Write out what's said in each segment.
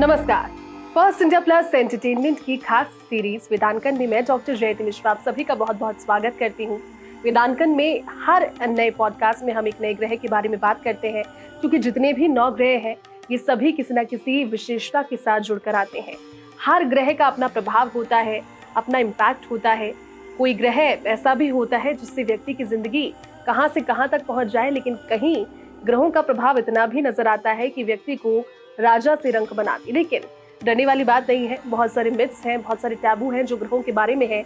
नमस्कार। First India plus entertainment की खास सीरीज वेदांकन में मैं डॉक्टर जयति मिश्रा आप सभी का बहुत बहुत स्वागत करती हूँ। वेदांकन में हर नए पॉडकास्ट में हम एक नए ग्रह के बारे में बात करते हैं, क्योंकि जितने भी 9 ग्रह हैं ये सभी किसी न किसी विशेषता के साथ जुड़कर आते हैं। हर ग्रह का अपना प्रभाव होता है, अपना इम्पैक्ट होता है। कोई ग्रह ऐसा भी होता है जिससे व्यक्ति की जिंदगी कहाँ से कहाँ तक पहुंच जाए, लेकिन कहीं ग्रहों का प्रभाव इतना भी नजर आता है कि व्यक्ति को राजा से रंक बनाती। लेकिन डरने वाली बात नहीं है, बहुत सारे मिथ्स हैं, बहुत सारे टैबू हैं जो ग्रहों के बारे में है।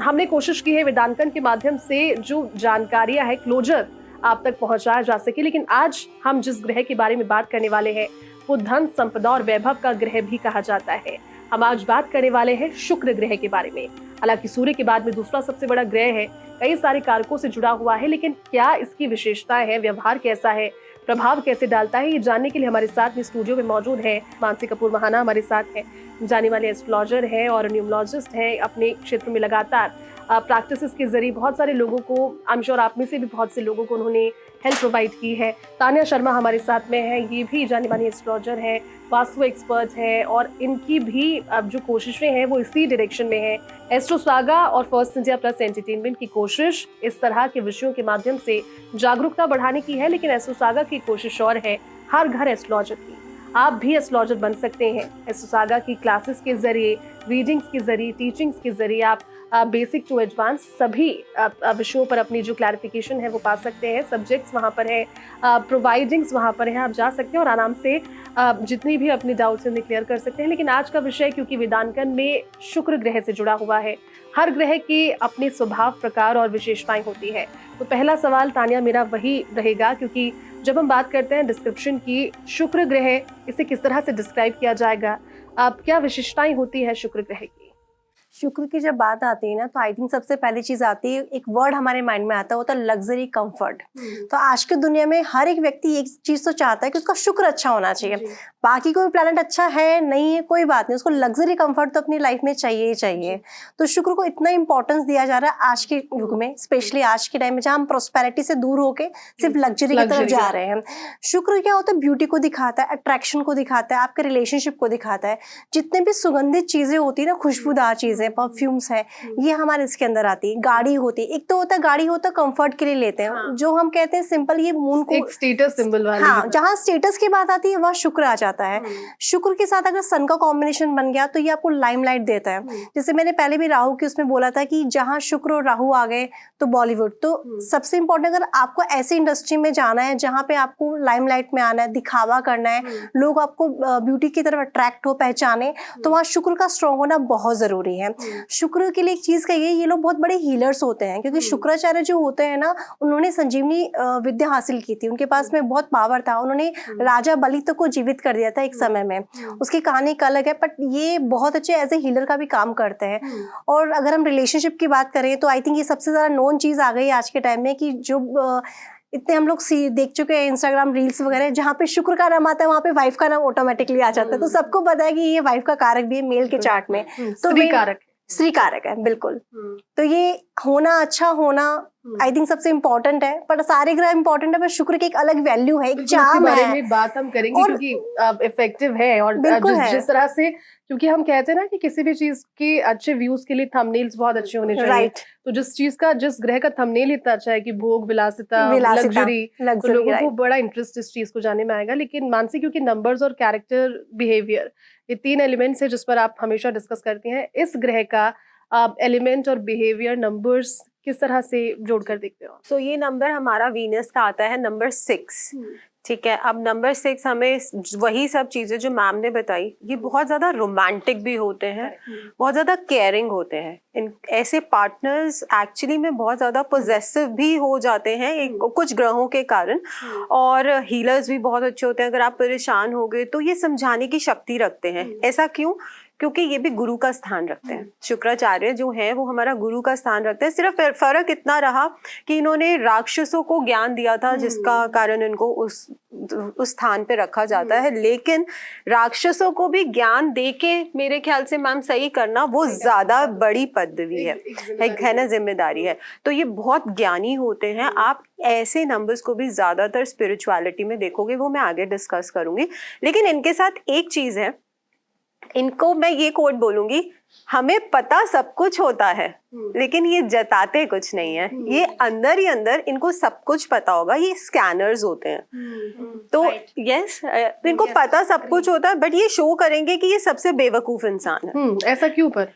हमने कोशिश की है वेदांकन के माध्यम से जो जानकारियां है, क्लोजर आप तक पहुंचाया जा सके। लेकिन आज हम जिस ग्रह के बारे में बात करने वाले हैं वो धन, संपदा और वैभव का ग्रह भी कहा जाता है। हम आज बात करने वाले हैं शुक्र ग्रह के बारे में। हालांकि सूर्य के बाद में दूसरा सबसे बड़ा ग्रह है, कई सारे कारकों से जुड़ा हुआ है, लेकिन क्या इसकी विशेषताएं है, व्यवहार कैसा है, प्रभाव कैसे डालता है, ये जानने के लिए हमारे साथ में स्टूडियो में मौजूद है मानसी कपूर महाना। हमारे साथ है जाने वाले एस्ट्रोलॉजर हैं और न्यूमरोलॉजिस्ट हैं। अपने क्षेत्र में लगातार प्रैक्टिसेस के जरिए बहुत सारे लोगों को, आई एम श्योर आप में से भी बहुत से लोगों को उन्होंने हेल्प प्रोवाइड की है। तान्या शर्मा हमारे साथ में है, ये भी जाने वाली एस्ट्रोलॉजर है, वास्तु एक्सपर्ट है और इनकी भी अब जो कोशिशें हैं वो इसी डायरेक्शन में है। एस्ट्रो सागा और फर्स्ट इंडिया प्लस एंटरटेनमेंट की कोशिश इस तरह के विषयों के माध्यम से जागरूकता बढ़ाने की है, लेकिन एस्ट्रो सागा की कोशिश और है हर घर एस्ट्रोलॉजर की। आप भी एस्ट्रोलॉजर बन सकते हैं। एस्ट्रो सागा की क्लासेस के जरिए, रीडिंग्स के जरिए, टीचिंग्स के जरिए आप बेसिक टू एडवांस सभी विषयों पर अपनी जो क्लैरिफिकेशन है वो पा सकते हैं। सब्जेक्ट्स वहाँ पर है, प्रोवाइडिंग्स वहाँ पर है, आप जा सकते हैं और आराम से जितनी भी अपने डाउट्स हैं क्लियर कर सकते हैं। लेकिन आज का विषय क्योंकि वेदांकन में शुक्र ग्रह से जुड़ा हुआ है, हर ग्रह के अपने स्वभाव, प्रकार और विशेषताएं होती है। तो पहला सवाल तान्या मेरा वही रहेगा, क्योंकि जब हम बात करते हैं डिस्क्रिप्शन की, शुक्र ग्रह इसे किस तरह से डिस्क्राइब किया जाएगा, क्या विशेषताएं होती है शुक्र ग्रह की? शुक्र की जब बात आती है ना, तो आई थिंक सबसे पहली चीज आती है, एक वर्ड हमारे माइंड में आता है, वो होता है लग्जरी, कंफर्ट। तो आज की दुनिया में हर एक व्यक्ति एक चीज तो चाहता है कि उसका शुक्र अच्छा होना चाहिए। बाकी कोई प्लैनेट अच्छा है नहीं है कोई बात नहीं, उसको लग्जरी कंफर्ट तो अपनी लाइफ में चाहिए ही चाहिए। तो शुक्र को इतना इंपॉर्टेंस दिया जा रहा है आज के युग में, स्पेशली आज के टाइम में जहाँ हम प्रोस्पेरिटी से दूर होके सिर्फ लग्जरी की तरफ जा रहे हैं। शुक्र क्या होता है, ब्यूटी को दिखाता है, अट्रैक्शन को दिखाता है, आपके रिलेशनशिप को दिखाता है। जितने भी सुगंधित चीजें होती है ना, खुशबूदार चीजें, परफ्यूम्स है, ये हमारे इसके अंदर आती है। गाड़ी होती है, एक तो होता है गाड़ी होता है कंफर्ट के लिए लेते हैं, जो हम कहते हैं सिंपल, ये मून को एक स्टेटस सिंबल वाली। हाँ, जहाँ स्टेटस की बात आती है वहाँ शुक्र आ जाता है। शुक्र के साथ अगर सन का कॉम्बिनेशन बन गया तो ये आपको लाइमलाइट देता है। जैसे मैंने पहले भी राहु की उसमें बोला था कि जहाँ शुक्र और राहु आ गए तो बॉलीवुड। तो सबसे इम्पोर्टेंट, अगर आपको ऐसी इंडस्ट्री में जाना है जहाँ पे आपको लाइमलाइट में आना है, दिखावा करना है, लोग आपको ब्यूटी की तरफ अट्रैक्ट हो, पहचाने, तो वहाँ शुक्र का स्ट्रॉन्ग होना बहुत जरूरी है। शुक्र के लिए एक चीज कहिए, ये लोग बहुत बड़े हीलर्स होते हैं, क्योंकि शुक्राचार्य जो होते हैं ना, उन्होंने संजीवनी विद्या हासिल की थी, उनके पास में बहुत पावर था, उन्होंने राजा बलि तक को जीवित कर दिया था एक समय में। उसकी कहानी एक अलग है, बट ये बहुत अच्छे एज ए हीलर का भी काम करते हैं। और अगर हम रिलेशनशिप की बात करें तो आई थिंक ये सबसे ज्यादा नोन चीज आ गई आज के टाइम में, कि जो इतने हम लोग देख चुके हैं इंस्टाग्राम रील्स वगैरह, जहाँ पे शुक्र का नाम आता है वहाँ पे वाइफ का नाम ऑटोमेटिकली आ जाता है। तो सबको पता है कि ये वाइफ का कारक भी है मेल के चार्ट में, तो श्री कारक है बिल्कुल। तो ये होना, अच्छा होना आई थिंक सबसे इम्पोर्टेंट है। पर सारे ग्रह इम्पोर्टेंट है, पर शुक्र की एक अलग वैल्यू है, एक चार्म है। में बात हम करेंगे क्योंकि इफेक्टिव है और जिस तरह से, क्योंकि हम कहते हैं ना कि किसी भी चीज के अच्छे व्यूज के लिए थंबनेल्स बहुत अच्छे होने चाहिए। तो जिस ग्रह का थंबनेल इतना अच्छा है कि भोग, विलासिता, लग्जरी, तो लोगों को बड़ा इंटरेस्ट इस चीज को जानने में आएगा। लेकिन मानसी, क्योंकि नंबर्स और कैरेक्टर, बिहेवियर, ये 3 एलिमेंट्स है जिस पर आप हमेशा डिस्कस करती हैं, इस ग्रह का एलिमेंट और बिहेवियर, नंबर्स किस तरह से जोड़कर देखते हो? सो ये नंबर हमारा वीनस का आता है, नंबर 6। ठीक है, अब नंबर 6 हमें वही सब चीजें जो मैम ने बताई, ये बहुत ज्यादा रोमांटिक भी होते हैं, बहुत ज्यादा केयरिंग होते हैं। इन ऐसे पार्टनर्स एक्चुअली में बहुत ज्यादा पोजेसिव भी हो जाते हैं कुछ ग्रहों के कारण। और हीलर्स भी बहुत अच्छे होते हैं। अगर आप परेशान हो गए तो ये समझाने की शक्ति रखते हैं। ऐसा क्यों? क्योंकि ये भी गुरु का स्थान रखते हैं। शुक्राचार्य जो हैं वो हमारा गुरु का स्थान रखते हैं। सिर्फ फर्क इतना रहा कि इन्होंने राक्षसों को ज्ञान दिया था, जिसका कारण इनको उस स्थान पे रखा जाता है। लेकिन राक्षसों को भी ज्ञान देके, मेरे ख्याल से मैम सही करना, वो ज्यादा बड़ी पदवी है ना, जिम्मेदारी है। तो ये बहुत ज्ञानी होते हैं। आप ऐसे नंबर्स को भी ज्यादातर स्पिरिचुअलिटी में देखोगे, वो मैं आगे डिस्कस करूंगी। लेकिन इनके साथ एक चीज है इनको मैं ये कोट बोलूंगी, हमें पता सब कुछ होता है लेकिन ये जताते कुछ नहीं है। ये अंदर ही अंदर इनको सब कुछ पता होगा, ये स्कैनर्स होते हैं। तो यस, इनको पता सब कुछ होता है बट ये शो करेंगे कि ये सबसे बेवकूफ इंसान है। ऐसा क्यों? पर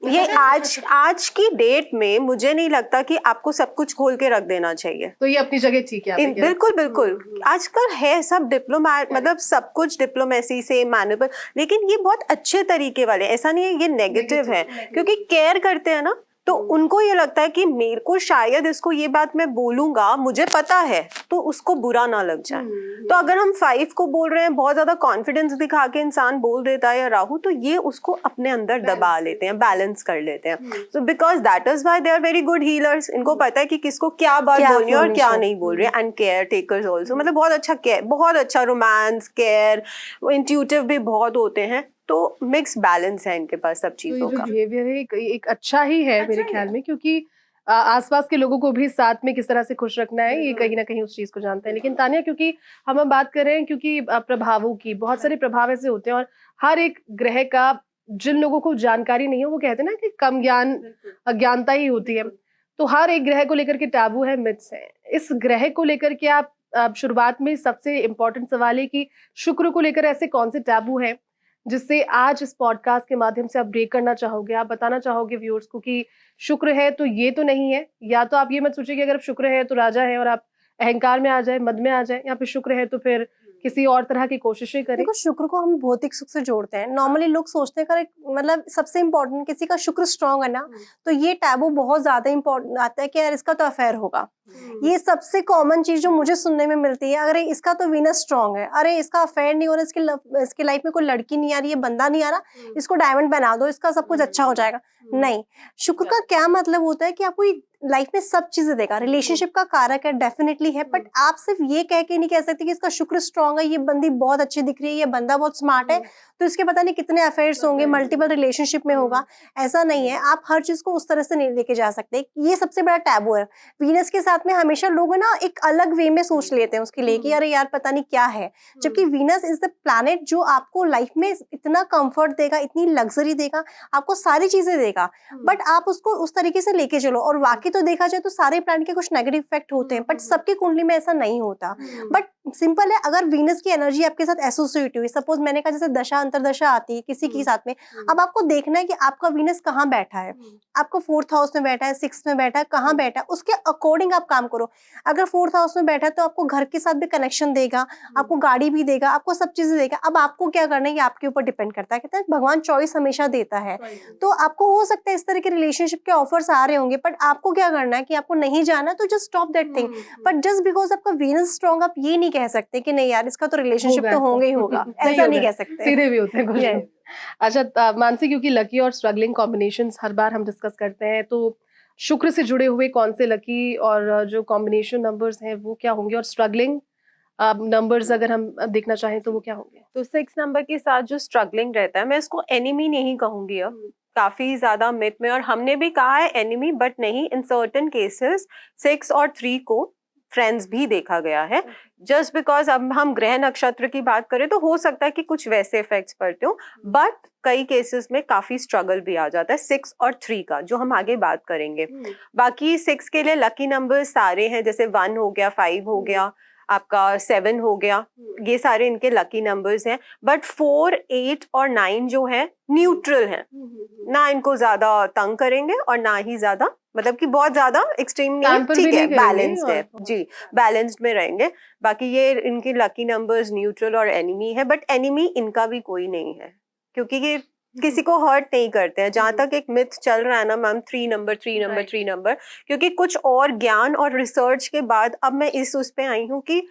ये आज की डेट में मुझे नहीं लगता कि आपको सब कुछ खोल के रख देना चाहिए। तो ये अपनी जगह ठीक है। बिल्कुल बिल्कुल, आजकल है सब डिप्लोमेट, मतलब सब कुछ डिप्लोमेसी से मैनेबल, लेकिन ये बहुत अच्छे तरीके वाले, ऐसा नहीं है ये नेगेटिव है, क्योंकि केयर करते हैं ना, तो उनको ये लगता है कि मेरे को शायद इसको ये बात मैं बोलूंगा, मुझे पता है, तो उसको बुरा ना लग जाए। तो अगर हम 5 को बोल रहे हैं, बहुत ज्यादा कॉन्फिडेंस दिखा के इंसान बोल देता है या राहु, तो ये उसको अपने अंदर दबा लेते हैं, बैलेंस कर लेते हैं। So because that is why they are very good healers. इनको पता है कि किसको क्या बात बोलनी है और क्या नहीं बोल रहे हैं। एंड केयर टेकर्स ऑल्सो, मतलब बहुत अच्छा केयर, बहुत अच्छा रोमांस, केयर, इंट्यूटिव भी बहुत होते हैं। तो मिक्स बैलेंस है इनके पास सब चीजों का। बिहेवियर है एक अच्छा ही है मेरे ख्याल में, क्योंकि आसपास के लोगों को भी साथ में किस तरह से खुश रखना है, ये कहीं ना कहीं उस चीज को जानते हैं। लेकिन तानिया, क्योंकि हम बात कर रहे हैं, क्योंकि प्रभावों की बहुत सारे प्रभाव ऐसे होते हैं और हर एक ग्रह का जिन लोगों को जानकारी नहीं है, वो कहते हैं ना कि कम ज्ञान अज्ञानता ही होती है। तो हर एक ग्रह को लेकर के टैबू है, मिथ्स है। इस ग्रह को लेकर के आप शुरुआत में सबसे इम्पोर्टेंट सवाल है कि शुक्र को लेकर ऐसे कौन से टैबू है जिससे आज इस पॉडकास्ट के माध्यम से आप ब्रेक करना चाहोगे? आप बताना चाहोगे व्यूअर्स को कि शुक्र है तो ये तो नहीं है, या तो आप ये मत सोचिए कि अगर शुक्र है तो राजा है और आप अहंकार में आ जाए, मद में आ जाए, या फिर शुक्र है तो फिर किसी और तरह की कोशिशें करें। देखो, शुक्र को हम भौतिक सुख से जोड़ते हैं। नॉर्मली लोग सोचते हैं कि मतलब सबसे इम्पोर्टेंट, किसी का शुक्र स्ट्रांग है ना, तो ये टैबू बहुत ज्यादा इम्पोर्टेंट आता है कि यार इसका तो अफेयर होगा। ये सबसे कॉमन चीज जो मुझे सुनने में मिलती है, अरे इसका तो वीनस स्ट्रांग है, अरे इसका अफेयर नहीं हो रहा, इसकी लाइफ में कोई लड़की नहीं आ रही है, बंदा नहीं आ रहा, इसको डायमंड बना दो, इसका सब कुछ अच्छा हो जाएगा। नहीं, शुक्र का क्या मतलब होता है कि आपको लाइफ में सब चीजें देगा। रिलेशनशिप का कारक है, डेफिनेटली है, बट आप सिर्फ ये कह के नहीं कह सकते कि इसका शुक्र स्ट्रांग है, ये बंदी बहुत अच्छी दिख रही है, ये बंदा बहुत स्मार्ट है, तो इसके पता नहीं कितने अफेयर्स होंगे, मल्टीपल रिलेशनशिप में होगा। ऐसा नहीं है, आप हर चीज को उस तरह से नहीं लेके जा सकते। ये सबसे बड़ा टैबू है। वीनस के साथ में हमेशा लोग ना एक अलग वे में सोच लेते हैं उसके लिए कि अरे यार पता नहीं क्या है, जबकि वीनस इज द प्लैनेट जो आपको लाइफ में इतना कंफर्ट देगा, इतनी लग्जरी देगा, आपको सारी चीजें देगा, बट आप उसको उस तरीके से लेके चलो। और वाकई तो देखा जाए तो सारे प्लैनेट के कुछ नेगेटिव इफेक्ट होते हैं, बट सबकी कुंडली में ऐसा नहीं होता। बट सिंपल है, अगर वीनस की एनर्जी आपके साथ एसोसिएट हुई, सपोज मैंने कहा जैसे दशा अंतरदशा आती है किसी के साथ में, अब आपको देखना है कि आपका वीनस कहाँ बैठा है, आपको 4th हाउस में बैठा है, 6th में बैठा है, कहाँ बैठा है, उसके अकॉर्डिंग आप काम करो। अगर 4th हाउस में बैठा है तो आपको घर के साथ भी कनेक्शन देगा, आपको गाड़ी भी देगा, आपको सब चीजें देगा। अब आपको क्या करना है ये आपके ऊपर डिपेंड करता है। कहते हैं भगवान चॉइस हमेशा देता है, तो आपको हो सकता है इस तरह के रिलेशनशिप के ऑफर्स आ रहे होंगे, बट आपको क्या करना है कि आपको नहीं जाना, तो just stop that thing. But just because आपका वीनस स्ट्रांग, आप ये नहीं कह सकते कि नहीं यार इसका तो रिलेशनशिप तो होगा ही होगा, ऐसा नहीं कह सकते। सीधे भी होते हैं कुछ लोग। अच्छा मानसी, क्योंकि लकी और स्ट्रगलिंग कॉम्बिनेशंस हर बार हम डिस्कस करते हैं, तो शुक्र से जुड़े हुए कौन से लकी और जो कॉम्बिनेशन नंबर्स हैं वो क्या होंगे, और स्ट्रगलिंग नंबर्स अगर हम देखना चाहें तो वो क्या होंगे? तो 6 नंबर के साथ जो स्ट्रगलिंग रहता है, मैं इसको एनिमी नहीं कहूंगी, अब काफी ज्यादा मिथ में, और हमने भी कहा है एनिमी, बट नहीं, इन सर्टेन केसेस 6 और 3 को फ्रेंड्स भी देखा गया है। जस्ट बिकॉज अब हम ग्रह नक्षत्र की बात करें तो हो सकता है कि कुछ वैसे इफेक्ट्स पड़ते हो, बट कई केसेस में काफी स्ट्रगल भी आ जाता है 6 और 3 का, जो हम आगे बात करेंगे। बाकी 6 के लिए लकी नंबर सारे हैं, जैसे 1 हो गया, 5 हो गया, आपका 7 हो गया, ये सारे इनके लकी नंबर्स हैं। बट 4, 8 और 9 जो है न्यूट्रल हैं, ना इनको ज्यादा तंग करेंगे और ना ही ज्यादा, मतलब कि बहुत ज्यादा एक्सट्रीम नहीं, ठीक है, बैलेंस्ड है जी, बैलेंस्ड में रहेंगे। बाकी ये इनके लकी नंबर्स न्यूट्रल और एनिमी है, बट एनिमी इनका भी कोई नहीं है, क्योंकि ये किसी को हर्ट नहीं करते हैं। जहां तक एक मिथ चल रहा है ना मैम, 3 नंबर 3 नंबर 3 नंबर, क्योंकि कुछ और ज्ञान और रिसर्च के बाद अब मैं उस पे आई हूँ कि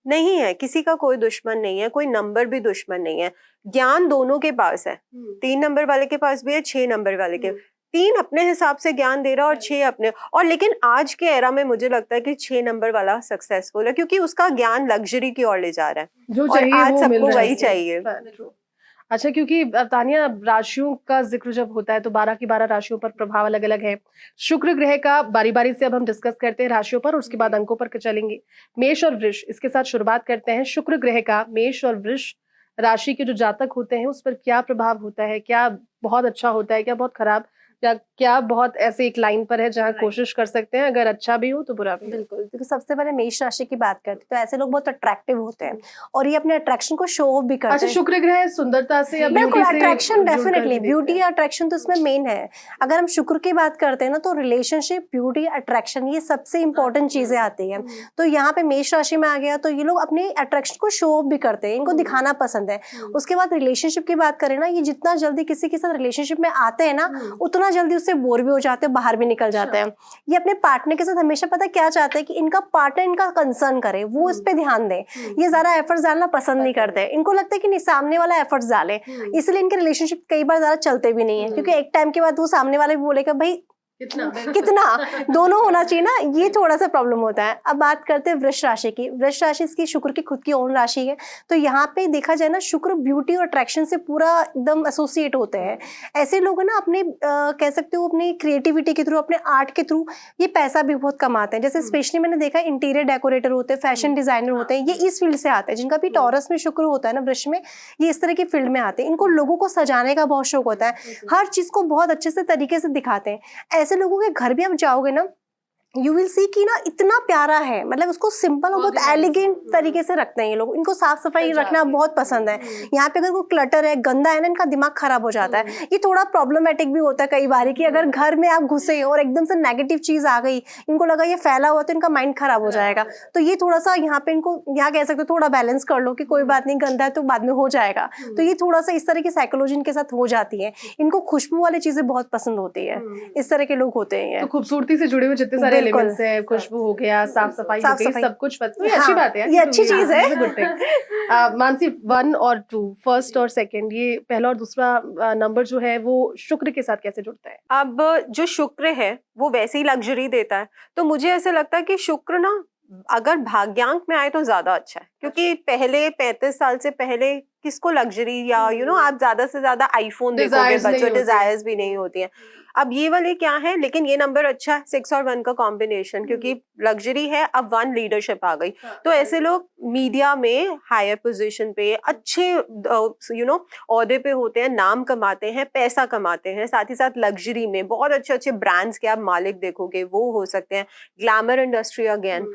नहीं है, किसी का कोई दुश्मन नहीं है, कोई नंबर भी दुश्मन नहीं है, ज्ञान दोनों के पास है। 3 नंबर वाले के पास भी है, 6 नंबर वाले के, 3 अपने हिसाब से ज्ञान दे रहा और 6 अपने, और लेकिन आज के एरा में मुझे लगता है कि 6 नंबर वाला सक्सेसफुल है, क्योंकि उसका ज्ञान लग्जरी की ओर ले जा रहा है, जो और आज सबको वही चाहिए। अच्छा, क्योंकि तानिया राशियों का जिक्र जब होता है तो 12 की 12 राशियों पर प्रभाव अलग अलग है। शुक्र ग्रह का बारी बारी से अब हम डिस्कस करते हैं राशियों पर, उसके बाद अंकों पर चलेंगे। मेष और वृष, इसके साथ शुरुआत करते हैं। शुक्र ग्रह का मेष और वृष राशि के जो जातक होते हैं उस पर क्या प्रभाव होता है, क्या बहुत अच्छा होता है, क्या बहुत खराब, या क्या बहुत ऐसे एक लाइन पर है जहाँ कोशिश कर सकते हैं, अगर अच्छा भी हो तो बुरा भी हो? बिल्कुल, देखो सबसे पहले मेष राशि की बात करते हैं तो ऐसे लोग बहुत अट्रैक्टिव होते हैं और ये अपने अट्रैक्शन को शो ऑफ भी करते अच्छा, हैं। शुक्र ग्रह सुंदरता से या बिल्कुल, ब्यूटी से अट्रैक्शन जुड़कर भी डेफिनेटली, देखते ब्यूटी हैं। अट्रैक्शन तो इसमें मेन है। अगर हम शुक्र की बात करते हैं ना तो रिलेशनशिप, ब्यूटी, अट्रैक्शन ये सबसे इंपॉर्टेंट चीजें आती हैं। तो यहाँ पे मेष राशि में आ गया तो ये लोग अपने अट्रैक्शन को शो ऑफ भी करते हैं, इनको दिखाना पसंद है। उसके बाद रिलेशनशिप की बात करें ना, ये जितना जल्दी किसी के साथ रिलेशनशिप में आते हैं ना उतना जल्दी उससे बोर भी हो जाते हैं, बाहर भी निकल जाते हैं। ये अपने पार्टनर के साथ हमेशा पता क्या चाहते हैं कि इनका पार्टनर इनका कंसर्न करे, वो इस पे ध्यान दे। ये ज्यादा एफर्ट्स डालना पसंद नहीं करते, इनको लगता है कि नहीं सामने वाला एफर्ट्स डाले, इसलिए इनके रिलेशनशिप कई बार ज्यादा चलते भी नहीं है, क्योंकि एक टाइम के बाद वो सामने वाले भी बोलेगा भाई कितना दोनों होना चाहिए ना, ये थोड़ा सा प्रॉब्लम होता है। अब बात करते हैं वृष राशि की। वृष राशि इसकी शुक्र की खुद की ओन राशि है, तो यहाँ पे देखा जाए ना शुक्र ब्यूटी और अट्रैक्शन से पूरा एकदम एसोसिएट होते हैं। ऐसे लोग ना अपने कह सकते हो अपनी क्रिएटिविटी के थ्रू, अपने आर्ट के थ्रू ये पैसा भी बहुत कमाते हैं। जैसे स्पेशली मैंने देखा इंटीरियर डेकोरेटर होते हैं, फैशन डिजाइनर होते हैं, ये इस फील्ड से आते हैं। जिनका भी टॉरस में शुक्र होता है ना वृष में, ये इस तरह की फील्ड में आते हैं। इनको लोगों को सजाने का बहुत शौक होता है, हर चीज को बहुत अच्छे से तरीके से दिखाते हैं। ऐसे लोगों के घर भी आप जाओगे ना, यू विल सी कि ना इतना प्यारा है, मतलब उसको सिंपल और बहुत एलिगेंट तरीके से रखते हैं ये लोग। इनको साफ सफाई रखना बहुत पसंद है। यहाँ पे अगर कोई क्लटर है, गंदा है ना, इनका दिमाग खराब हो जाता है। ये थोड़ा प्रॉब्लमेटिक भी होता है कई बार कि अगर घर में आप घुसे और एकदम से नेगेटिव चीज आ गई, इनको लगा ये फैला हुआ तो इनका माइंड खराब हो जाएगा। तो ये थोड़ा सा यहाँ पे इनको यहाँ कह सकते हो थोड़ा बैलेंस कर लो कि कोई बात नहीं, गंदा है तो बाद में हो जाएगा। तो ये थोड़ा सा इस तरह की साइकोलॉजी इनके साथ हो जाती है। इनको खुशबू वाली चीजें बहुत पसंद होती है, इस तरह के लोग होते हैं। तो खूबसूरती से जुड़े हुए जितने सारे एलिमेंट्स हैं, खुशबू हो गया, साफ सफाई हो गई, सब कुछ ये अच्छी बात है, ये अच्छी चीज है। मानसी 1 और 2, फर्स्ट और सेकंड, ये पहला और दूसरा नंबर जो है वो शुक्र के साथ कैसे जुड़ता है? अब जो शुक्र है वो वैसे ही लग्जरी देता है, तो मुझे ऐसे लगता है कि शुक्र ना अगर भाग्यांक में आए तो ज्यादा अच्छा है, क्योंकि पहले 35 साल से पहले किसको लग्जरी या आप ज्यादा से ज्यादा आईफोन देखोगे, बच्चों डिजायर्स भी नहीं होती हैं। अब ये वाले क्या है, लेकिन ये नंबर अच्छा है 6 और 1 का कॉम्बिनेशन, क्योंकि लग्जरी है, अब 1 लीडरशिप आ गई। तो ऐसे लोग मीडिया में हायर पोजीशन पे, अच्छे ओहदे पे होते हैं, नाम कमाते हैं, पैसा कमाते हैं, साथ ही साथ लग्जरी में बहुत अच्छे अच्छे ब्रांड्स के आप मालिक देखोगे, वो हो सकते हैं। ग्लैमर इंडस्ट्री अगेन,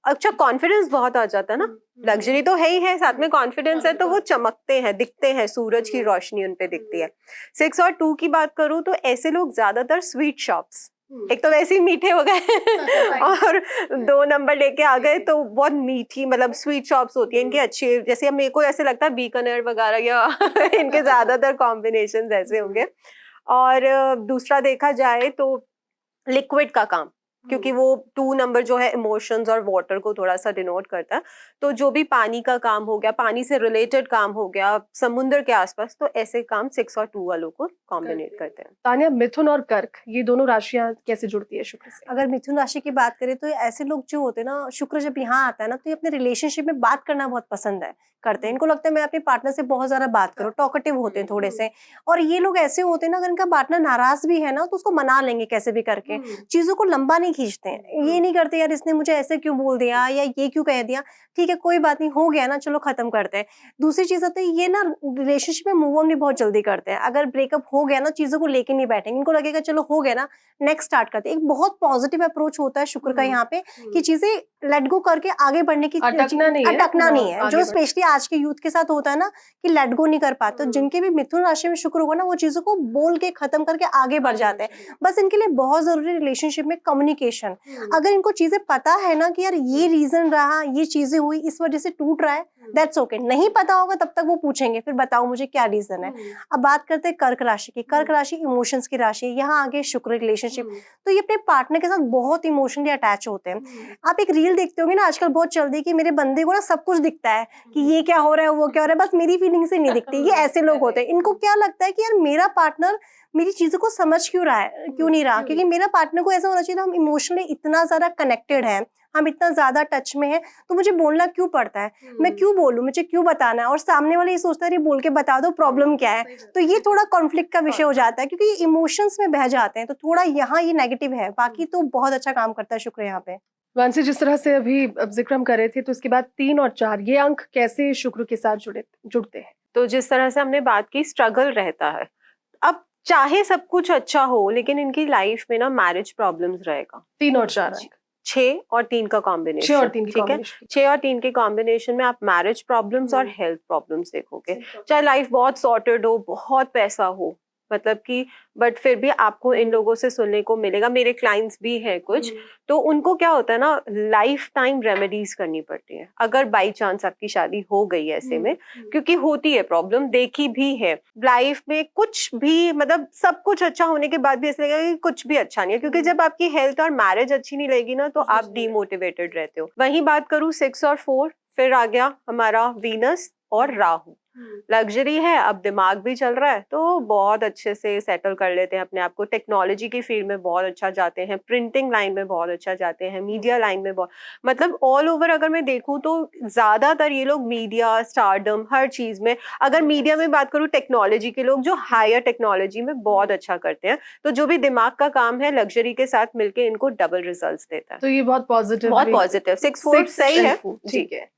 अच्छा कॉन्फिडेंस बहुत आ जाता है ना, लग्जरी तो है ही है, साथ में कॉन्फिडेंस है, तो वो चमकते हैं, दिखते हैं, सूरज की रोशनी उन पे दिखती है। 6 और 2 की बात करूं तो ऐसे लोग ज्यादातर स्वीट शॉप्स, एक तो वैसे ही मीठे हो गए और 2 नंबर लेके आ गए तो बहुत मीठी, मतलब स्वीट शॉप्स होती है इनकी अच्छी। जैसे अब मेरे को ऐसे लगता है बीकानेर वगैरह या इनके ज्यादातर कॉम्बिनेशन ऐसे होंगे। और दूसरा देखा जाए तो लिक्विड का काम, क्योंकि वो 2 नंबर जो है इमोशंस और वाटर को थोड़ा सा डिनोट करता है। तो जो भी पानी का काम हो गया, पानी से रिलेटेड काम हो गया, समुद्र के आसपास, तो ऐसे काम 6 और 2 वालों को कॉम्बिनेट करते हैं। तान्या, मिथुन और कर्क, ये दोनों राशियां कैसे जुड़ती है शुक्र से? अगर मिथुन राशि की बात करें तो ऐसे लोग जो होते हैं ना, शुक्र जब यहाँ आता है ना, तो ये अपने रिलेशनशिप में बात करना बहुत पसंद है करते हैं। इनको लगता है मैं अपने पार्टनर से बहुत ज्यादा बात करूँ, टॉकेटिव होते हैं थोड़े से। और ये लोग ऐसे होते हैं ना, अगर इनका पार्टनर नाराज भी है ना तो उसको मना लेंगे कैसे भी करके, चीजों को लंबा नहीं खींचते हैं। ये नहीं करते यार इसने मुझे ऐसे क्यों बोल दिया या ये क्यों कह दिया, ठीक है कोई बात नहीं, हो गया ना, चलो खत्म करते हैं। दूसरी चीज होती है ये ना रिलेशनशिप में मूव ऑन भी बहुत जल्दी करते हैं। अगर ब्रेकअप हो गया ना, चीजों को लेके नहीं बैठेंगे, इनको लगेगा चलो हो गया ना, नेक्स्ट स्टार्ट करते हैं। एक बहुत पॉजिटिव अप्रोच होता है शुक्र का यहाँ पे कि चीजें लेट गो करके आगे बढ़ने की, अटकना नहीं है, जो स्पेशली आज के यूथ के साथ होता है ना कि लेट गो नहीं कर पाते। तो जिनके भी मिथुन राशि में शुक्र होगा ना, वो चीजों को बोल के खत्म करके आगे बढ़ जाते हैं। बस इनके लिए बहुत जरूरी रिलेशनशिप में कम्युनिकेशन। अगर इनको चीजें पता है ना कि यार ये रीजन रहा, ये चीजें हुई, इस वजह से टूट रहा है, दैट्स ओके। नहीं पता होगा तब तक वो पूछेंगे फिर बताओ मुझे क्या रीजन है। अब बात करते हैं कर्क राशि की। कर्क राशि इमोशंस की राशि है। यहाँ आगे शुक्र रिलेशनशिप, तो ये अपने पार्टनर के साथ बहुत इमोशनली अटैच होते हैं। आप एक रील देखते होंगे ना आजकल बहुत चलती है कि मेरे बंदे को ना सब कुछ दिखता है कि ये क्या हो रहा है, वो क्या हो रहा है, बस मेरी फीलिंग से नहीं दिखती। ये ऐसे लोग होते हैं। इनको क्या लगता है कि यार मेरा पार्टनर मेरी चीजों को समझ क्यों नहीं रहा, क्योंकि मेरा पार्टनर को ऐसा होना चाहिए हम इमोशनली इतना ज्यादा कनेक्टेड हैं, हम इतना ज्यादा टच में हैं, तो मुझे बोलना क्यों पड़ता है, मैं क्यों बोलूं, मुझे क्यों बताना है। और सामने वाले ये सोचता है बोल के बता दो प्रॉब्लम क्या है। तो ये थोड़ा कॉन्फ्लिक्ट का विषय हो जाता है क्योंकि ये इमोशंस में बह जाते हैं। तो थोड़ा यहाँ ये नेगेटिव है, बाकी तो बहुत अच्छा काम करता है शुक्र यहाँ पे। मानसी, जिस तरह से अभी जिक्र हम कर रहे थे, तो इसके बाद 3 और 4 ये अंक कैसे शुक्र के साथ जुड़ते हैं? तो जिस तरह से हमने बात की, स्ट्रगल रहता है। अब चाहे सब कुछ अच्छा हो, लेकिन इनकी लाइफ में ना मैरिज प्रॉब्लम्स रहेगा। 3 और 4 अंक, 6 और 3 का 6 कॉम्बिनेशन, और 3 की ठीक है। कॉम्बिनेशन। 6 और 3 के कॉम्बिनेशन में आप मैरिज प्रॉब्लम्स और हेल्थ प्रॉब्लम्स देखोगे। चाहे लाइफ बहुत सॉर्टेड हो, बहुत पैसा हो, मतलब कि, बट फिर भी आपको इन लोगों से सुनने को मिलेगा। मेरे क्लाइंट्स भी हैं कुछ, तो उनको क्या होता है ना, लाइफ टाइम रेमेडीज करनी पड़ती है अगर बाई चांस आपकी शादी हो गई ऐसे में, क्योंकि होती है प्रॉब्लम, देखी भी है लाइफ में। कुछ भी, मतलब सब कुछ अच्छा होने के बाद भी ऐसा लगेगा कि कुछ भी अच्छा नहीं है, क्योंकि जब आपकी हेल्थ और मैरिज अच्छी नहीं लगेगी ना, तो आप डीमोटिवेटेड रहते हो। वहीं बात करूँ 6 और 4, फिर आ गया हमारा वीनस और राहु। लग्जरी है, अब दिमाग भी चल रहा है, तो बहुत अच्छे से सेटल कर लेते हैं अपने आप को। टेक्नोलॉजी की फील्ड में बहुत अच्छा जाते हैं, प्रिंटिंग लाइन में बहुत अच्छा जाते हैं, मीडिया लाइन में बहुत, मतलब ऑल ओवर अगर मैं देखूं तो ज्यादातर ये लोग मीडिया, स्टारडम, हर चीज में। अगर मीडिया में बात करूं, टेक्नोलॉजी के लोग जो हायर टेक्नोलॉजी में बहुत अच्छा करते हैं, तो जो भी दिमाग का काम है लग्जरी के साथ मिलके इनको डबल रिजल्ट देता है। तो ये बहुत पॉजिटिव, बहुत पॉजिटिव। 6-4 सही है, ठीक है।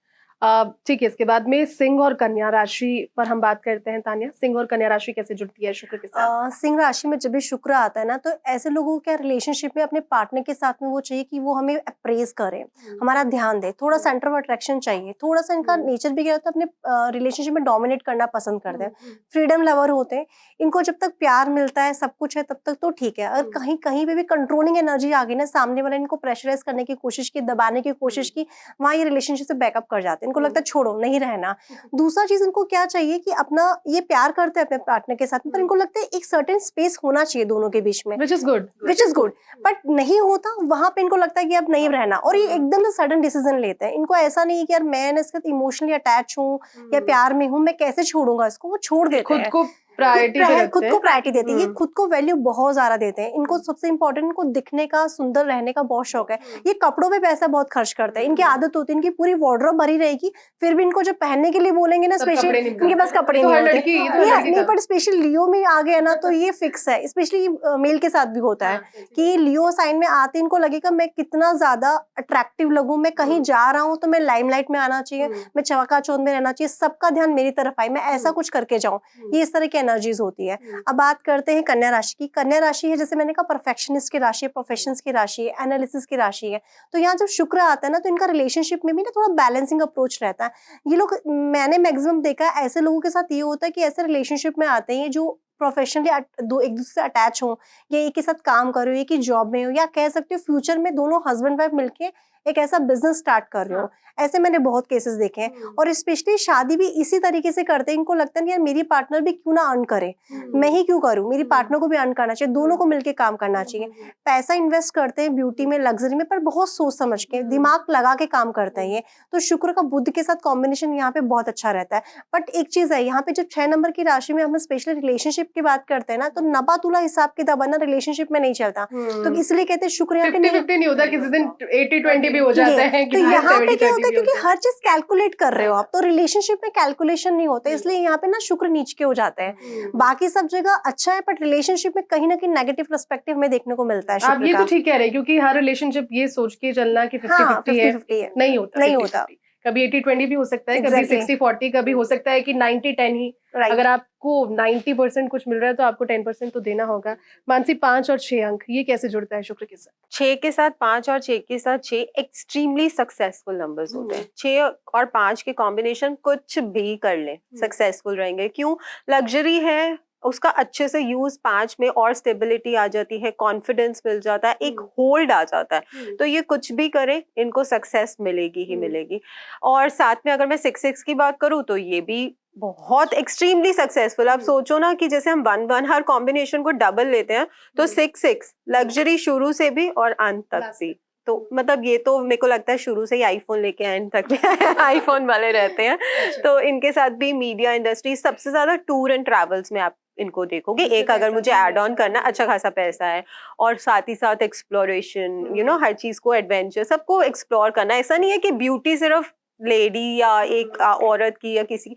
ठीक है, इसके बाद में सिंह और कन्या राशि पर हम बात करते हैं। तान्या, सिंह और कन्या राशि कैसे जुड़ती है शुक्र के साथ? सिंह राशि में जब भी शुक्र आता है ना, तो ऐसे लोगों के रिलेशनशिप में अपने पार्टनर के साथ में वो चाहिए कि वो हमें अप्रेज करे, हमारा ध्यान दे, थोड़ा सेंटर ऑफ अट्रैक्शन चाहिए। थोड़ा सा इनका नेचर भी क्या होता है, अपने रिलेशनशिप में डोमिनेट करना पसंद करते हैं, फ्रीडम लवर होते हैं। इनको जब तक प्यार मिलता है, सब कुछ है, तब तक तो ठीक है। अगर कहीं कहीं पे भी कंट्रोलिंग एनर्जी आ गई ना, सामने वाले इनको प्रेशराइज करने की कोशिश की, दबाने की कोशिश की, वहाँ ये रिलेशनशिप से बैकअप कर जाते हैं। इनको लगता है छोड़ो, नहीं रहना। दूसरा चीज इनको क्या चाहिए कि अपना, ये प्यार करते हैं अपने पार्टनर के साथ में, पर इनको लगता है एक सर्टेन स्पेस होना चाहिए दोनों के बीच में, विच इज गुड, बट नहीं होता। वहां पे इनको लगता है कि अब नहीं रहना, और ये एकदम से सडन डिसीजन लेते हैं। इनको ऐसा नहीं है कि यार मैं इसके साथ इमोशनली अटैच हूँ या प्यार में हूँ, मैं कैसे छोड़ूंगा इसको, वो छोड़ देते हैं। खुद को प्रायोरिटी देते हैं, ये खुद को वैल्यू बहुत ज्यादा देते हैं। इनको सबसे इंपॉर्टेंट, इनको दिखने का, सुंदर रहने का बहुत शौक है। ये कपड़ों पे पैसा बहुत खर्च करते हैं। इनकी आदत होती है, इनकी पूरी वार्डरोब भरी रहेगी, फिर भी इनको जब पहनने के लिए बोलेंगे ना, स्पेशली इनके पास कपड़े नहीं होते। नहीं, पर स्पेशली लियो में आ गया ना, तो ये फिक्स है। स्पेशली मेल के साथ भी होता है कि लियो साइन में आते इनको लगेगा मैं कितना ज्यादा अट्रैक्टिव लगूं, मैं कहीं जा रहा हूँ तो मैं लाइमलाइट में आना चाहिए, मैं चकाचौंध में रहना चाहिए, सबका ध्यान मेरी तरफ आए, मैं ऐसा कुछ करके जाऊं। ये इस तरह की एनर्जीज होती है। अब बात करते हैं कन्या राशि की। कन्या राशि है, जैसे मैंने कहा, परफेक्शनिस्ट की राशि है, प्रोफेशंस की राशि है, एनालिसिस की राशि है। तो यहाँ जब शुक्र आता है ना, तो इनका रिलेशनशिप में भी ना थोड़ा बैलेंसिंग अप्रोच रहता है। ये लोग, मैंने मैक्सिमम देखा है ऐसे लोगों के साथ ये होता है कि ऐसे रिलेशनशिप में आते हैं जो प्रोफेशनली दो एक दूसरे से अटैच हो, या एक ही साथ काम कर रहे हो, एक ही जॉब में हो, या कह सकते हो फ्यूचर में दोनों हस्बैंड वाइफ मिलके एक ऐसा बिजनेस स्टार्ट कर रहे हो। ऐसे मैंने बहुत केसेस देखे हैं। और स्पेशली शादी भी इसी तरीके से करते हैं। इनको लगता है यार मेरी पार्टनर भी क्यों ना अर्न करे, मैं ही क्यों करूं, मेरी पार्टनर को भी अर्न करना चाहिए, दोनों को मिलके काम करना चाहिए। पैसा इन्वेस्ट करते हैं ब्यूटी में, लग्जरी में, पर बहुत सोच समझ के, दिमाग लगा के काम करते हैं ये। तो शुक्र का बुध के साथ कॉम्बिनेशन यहाँ पे बहुत अच्छा रहता है। बट एक चीज है यहाँ पे, जब 6 नंबर की राशि में हम स्पेशली रिलेशनशिप की बात करते हैं ना, तो नबा तुला हिसाब किताब ना रिलेशनशिप में नहीं चलता। तो इसलिए कहते हैं शुक्र यहाँ पे 50-50 नहीं होता, किसी दिन 80-20 भी हो जाता है। तो यहाँ पे क्या होता है, क्योंकि हर चीज कैलकुलेट कर रहे हो आप, तो रिलेशनशिप में कैलकुलेशन नहीं होता, इसलिए यहाँ पे ना शुक्र नीच के हो जाते हैं। बाकी सब जगह अच्छा है, बट रिलेशनशिप में कहीं ना कहीं नेगेटिव पर्सपेक्टिव में देखने को मिलता है शुक्र आप ये तो ठीक कह रहे हैं, क्योंकि हर रिलेशनशिप ये सोच के चलना कि 50-50 है, नहीं होता। कभी 80-20 भी हो सकता है, कभी 60-40, कभी हो सकता है कि 90-10 ही। अगर आपको 90% कुछ मिल रहा है तो आपको 10% तो देना होगा। मानसी, 5 और 6 अंक, ये कैसे जुड़ता है शुक्र के साथ? 6 के साथ 5 और 6 के साथ 6 एक्सट्रीमली सक्सेसफुल नंबर्स होते हैं। 6 और 5 के कॉम्बिनेशन कुछ भी कर ले सक्सेसफुल रहेंगे। क्यों? लग्जरी है, उसका अच्छे से यूज 5 में, और स्टेबिलिटी आ जाती है, कॉन्फिडेंस मिल जाता है, एक होल्ड आ जाता है। तो ये कुछ भी करे, इनको सक्सेस मिलेगी ही मिलेगी। और साथ में अगर मैं 6-6 की बात करूँ, तो ये भी बहुत एक्सट्रीमली सक्सेसफुल। आप सोचो ना कि जैसे हम 1-1 हर कॉम्बिनेशन को डबल लेते हैं, तो 6-6 लग्जरी शुरू से भी और अंत तक भी। तो मतलब ये तो मेरे को लगता है शुरू से ही आईफोन लेके एंड तक भी आईफोन वाले रहते हैं। तो इनके साथ भी मीडिया इंडस्ट्री, सबसे ज्यादा टूर एंड ट्रैवल्स में आप इनको देखोगे। एक अगर मुझे ऐड ऑन करना, अच्छा खासा पैसा है, और साथ ही साथ एक्सप्लोरेशन, हर चीज को, एडवेंचर, सबको एक्सप्लोर करना। ऐसा नहीं है कि ब्यूटी सिर्फ लेडी या एक औरत की या किसी की,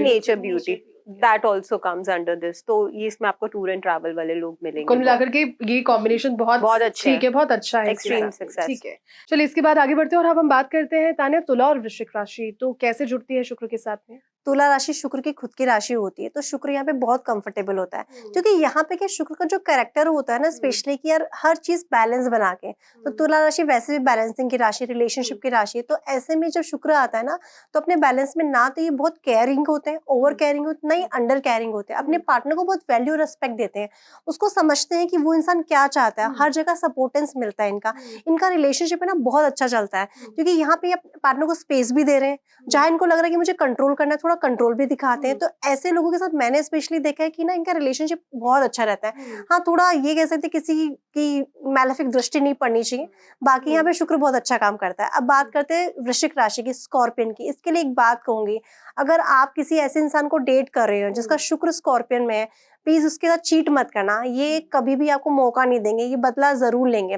nature beauty, that also comes under this. तो ये इसमें आपको टूर एंड ट्रैवल वाले लोग मिलेंगे। कुल मिलाकर के ये कॉम्बिनेशन बहुत अच्छा है, बहुत अच्छा है, एक्सट्रीम सक्सेस। ठीक है, चलिए इसके बाद आगे बढ़ते हैं और अब हम बात करते हैं तान्या, तुला और वृश्चिक राशि, तो कैसे जुड़ती है शुक्र के साथ में? तुला राशि शुक्र की खुद की राशि होती है, तो शुक्र यहाँ पे बहुत कंफर्टेबल होता है, क्योंकि यहाँ पे क्या शुक्र का जो कैरेक्टर होता है ना स्पेशली कि यार हर चीज बैलेंस बना के, तो तुला राशि वैसे भी बैलेंसिंग की राशि, रिलेशनशिप की राशि है, तो ऐसे में जब शुक्र आता है ना तो अपने बैलेंस में ना तो ये बहुत केयरिंग होते हैं, ओवर केयरिंग होते हैं, ना ही अंडर केयरिंग होते हैं, अपने पार्टनर को बहुत वैल्यू रेस्पेक्ट देते हैं, उसको समझते हैं कि वो इंसान क्या चाहता है, हर जगह सपोर्टेंस मिलता है इनका, इनका रिलेशनशिप है ना बहुत अच्छा चलता है, क्योंकि यहाँ पे पार्टनर को स्पेस भी दे रहे हैं, जहाँ इनको लग रहा है कि मुझे कंट्रोल करना है थोड़ा कंट्रोल भी दिखाते हैं, तो ऐसे लोगों के साथ मैंने स्पेशली देखा है कि ना इनका रिलेशनशिप बहुत अच्छा रहता है। हाँ, थोड़ा ये कह सकते हैं किसी की मैलेफिक दृष्टि नहीं पड़नी चाहिए, बाकी यहाँ पे शुक्र बहुत अच्छा काम करता है। अब बात करते हैं वृश्चिक राशि की, स्कॉर्पियन की। इसके लिए एक बात कहूंगी, अगर आप किसी ऐसे इंसान को डेट कर रहे हो जिसका शुक्र स्कॉर्पियन में है, प्लीज उसके साथ चीट मत करना, ये कभी भी आपको मौका नहीं देंगे, ये बदला जरूर लेंगे।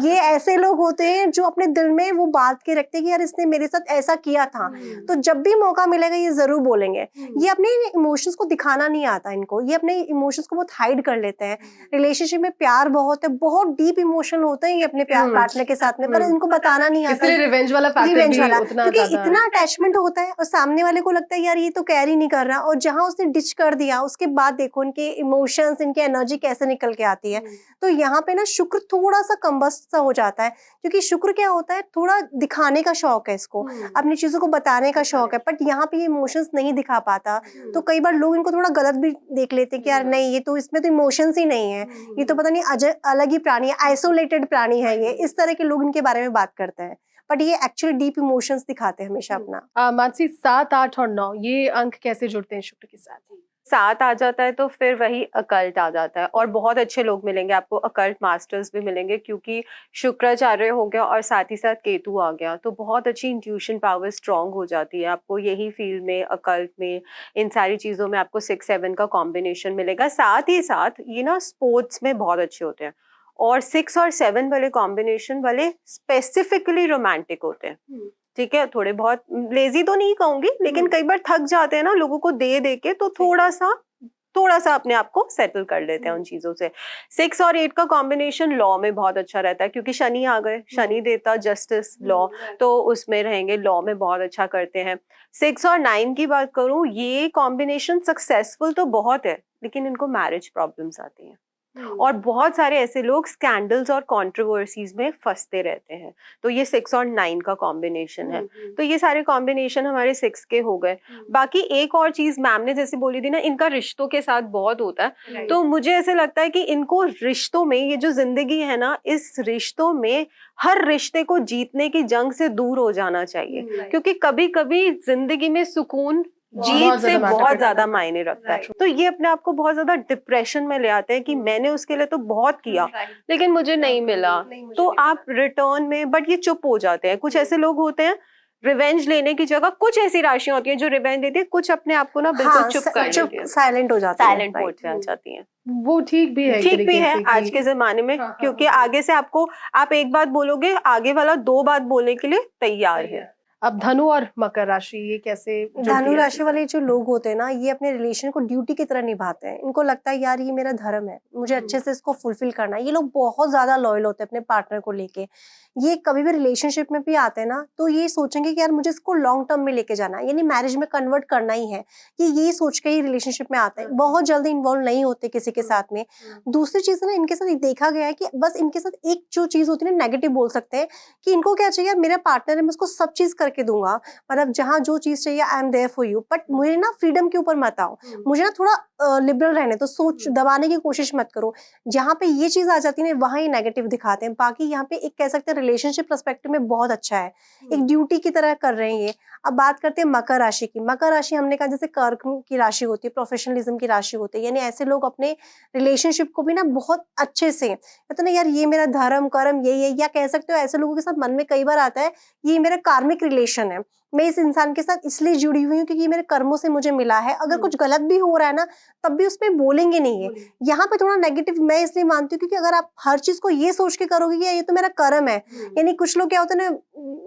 ये ऐसे लोग होते हैं जो अपने दिल में वो बात के रखते हैं कि यार इसने मेरे साथ ऐसा किया था, तो जब भी मौका मिलेगा ये जरूर बोलेंगे। ये अपने इमोशंस को दिखाना नहीं आता इनको, ये अपने इमोशंस को बहुत हाइड कर लेते हैं। रिलेशनशिप में प्यार बहुत है, बहुत डीप इमोशन होते हैं ये अपने प्यार पार्टनर के साथ में, पर इनको बताना नहीं आता, इसलिए रिवेंज वाला फैक्टर रिवेंज भी वाला, उतना क्योंकि ज्यादा इतना अटैचमेंट होता है और सामने वाले को लगता है यार ये तो कैरी नहीं कर रहा, और जहां उसने डिच कर दिया उसके बाद देखो उनके इमोशंस, इनकी एनर्जी कैसे निकल के आती है। तो यहाँ पे ना शुक्र थोड़ा सा कम्बस्ट सा हो जाता है, क्योंकि शुक्र क्या होता है, थोड़ा दिखाने का शौक है इसको, अपनी चीजों को बताने का शौक है, बट यहाँ पे ये इमोशंस नहीं दिखा पाता, तो कई बार लोग इनको थोड़ा गलत भी देख लेते हैं कि यार नहीं, ये तो इसमें तो इमोशंस ही नहीं है, ये तो पता नहीं अलग ही प्राणी है, आइसोलेटेड प्राणी है ये, इस तरह के लोग इनके बारे में बात करते हैं, बट ये एक्चुअली डीप इमोशंस दिखाते हैं हमेशा अपना। मानसी 7, 8 और 9 ये अंक कैसे जुड़ते हैं शुक्र के साथ? 7 आ जाता है तो फिर वही अकल्ट आ जाता है, और बहुत अच्छे लोग मिलेंगे आपको, अकल्ट मास्टर्स भी मिलेंगे, क्योंकि शुक्राचार्य हो गया और साथ ही साथ केतु आ गया, तो बहुत अच्छी इंट्यूशन पावर स्ट्रांग हो जाती है आपको यही फील्ड में, अकल्ट में, इन सारी चीज़ों में आपको 6-7 का कॉम्बिनेशन मिलेगा। साथ ही साथ ये ना स्पोर्ट्स में बहुत अच्छे होते हैं, और 6 और 7 वाले कॉम्बिनेशन वाले स्पेसिफिकली रोमांटिक होते हैं। ठीक है, थोड़े बहुत लेजी तो नहीं कहूंगी, लेकिन कई बार थक जाते हैं ना लोगों को दे के, तो थोड़ा सा अपने आप को सेटल कर लेते हैं उन चीजों से। 6 और 8 का कॉम्बिनेशन लॉ में बहुत अच्छा रहता है, क्योंकि शनि आ गए, शनि देता जस्टिस लॉ, तो उसमें रहेंगे, लॉ में बहुत अच्छा करते हैं। 6 और 9 की बात करूं, ये कॉम्बिनेशन सक्सेसफुल तो बहुत है, लेकिन इनको मैरिज प्रॉब्लम्स आती हैं, और बहुत सारे ऐसे लोग स्कैंडल्स और कंट्रोवर्सीज में फंसते रहते हैं, तो ये 6 और 9 का कॉम्बिनेशन है। तो ये सारे कॉम्बिनेशन हमारे 6 के हो गए। बाकी एक और चीज मैम ने जैसे बोली थी ना, इनका रिश्तों के साथ बहुत होता है, तो मुझे ऐसे लगता है कि इनको रिश्तों में, ये जो जिंदगी है ना, इस रिश्तों में हर रिश्ते को जीतने की जंग से दूर हो जाना चाहिए, क्योंकि कभी कभी जिंदगी में सुकून जीत से बहुत ज्यादा मायने रखता है। तो ये अपने आप को बहुत ज्यादा डिप्रेशन में ले आते हैं कि मैंने उसके लिए तो बहुत किया लेकिन मुझे नहीं मिला, तो आप रिटर्न में, बट ये चुप हो जाते हैं। कुछ ऐसे लोग होते हैं रिवेंज लेने की जगह, कुछ ऐसी राशियां होती हैं जो रिवेंज देती है, कुछ अपने आप को ना बिल्कुल चुप कर लेती है, साइलेंट हो जाती है, साइलेंट मोड पे आ जाती है। वो ठीक भी है, ठीक भी है आज के जमाने में, क्योंकि आगे से आपको, आप एक बात बोलोगे, आगे वाला 2 बात बोलने के लिए तैयार है। अब धनु और मकर राशि ये कैसे? धनु राशि वाले जो लोग होते हैं ना, ये अपने रिलेशन को ड्यूटी की तरह निभाते हैं, इनको लगता है यार ये मेरा धर्म है, मुझे अच्छे से इसको फुलफिल करना है। ये लोग बहुत ज्यादा लॉयल होते हैं अपने पार्टनर को लेके। ये कभी भी रिलेशनशिप में भी आते हैं ना, तो ये सोचेंगे कि यार मुझे इसको लॉन्ग टर्म में लेके जाना है, यानी मैरिज में कन्वर्ट करना ही है, ये सोच के ही रिलेशनशिप में आते हैं, बहुत जल्दी इन्वॉल्व नहीं होते किसी के साथ में। दूसरी चीज ना, इनके साथ देखा गया है कि बस इनके साथ एक जो चीज होती है ना, नेगेटिव बोल सकते हैं, कि इनको क्या चाहिए, मेरा पार्टनर है, मैं उसको सब चीज करके दूंगा, मतलब जहाँ जो चीज चाहिए I am there for you, but मुझे ना फ्रीडम के ऊपर मत आओ, मुझे ना थोड़ा लिबरल रहने तो, सोच दबाने की कोशिश मत करो। जहाँ पे ये चीज आ जाती है ना, वहाँ ये नेगेटिव दिखाते हैं। बाकी यहाँ पे एक कह सकते हैं रिलेशनशिप पर्सपेक्टिव में बहुत अच्छा है, एक ड्यूटी की तरह कर रहे हैं ये। अब बात करते हैं मकर राशि की। मकर राशि हमने कहा जैसे कर्क की राशि होती है, प्रोफेशनलिज्म की राशि होती है, यानी ऐसे लोग अपने रिलेशनशिप को भी ना बहुत अच्छे से कहते ना, यार ये मेरा धर्म कर्म यही है, या कह सकते हो ऐसे लोगों के साथ मन में कई बार आता है ये मेरा कार्मिक रिलेशन है, मैं इस इंसान के साथ इसलिए जुड़ी हुई हूँ क्योंकि ये मेरे कर्मों से मुझे मिला है। अगर कुछ गलत भी हो रहा है ना, तब भी उस पर बोलेंगे नहीं है। यहाँ पे थोड़ा नेगेटिव मैं इसलिए मानती हूँ क्योंकि अगर आप हर चीज को ये सोच के करोगे कि ये तो मेरा कर्म है, यानी कुछ लोग क्या होता है ना,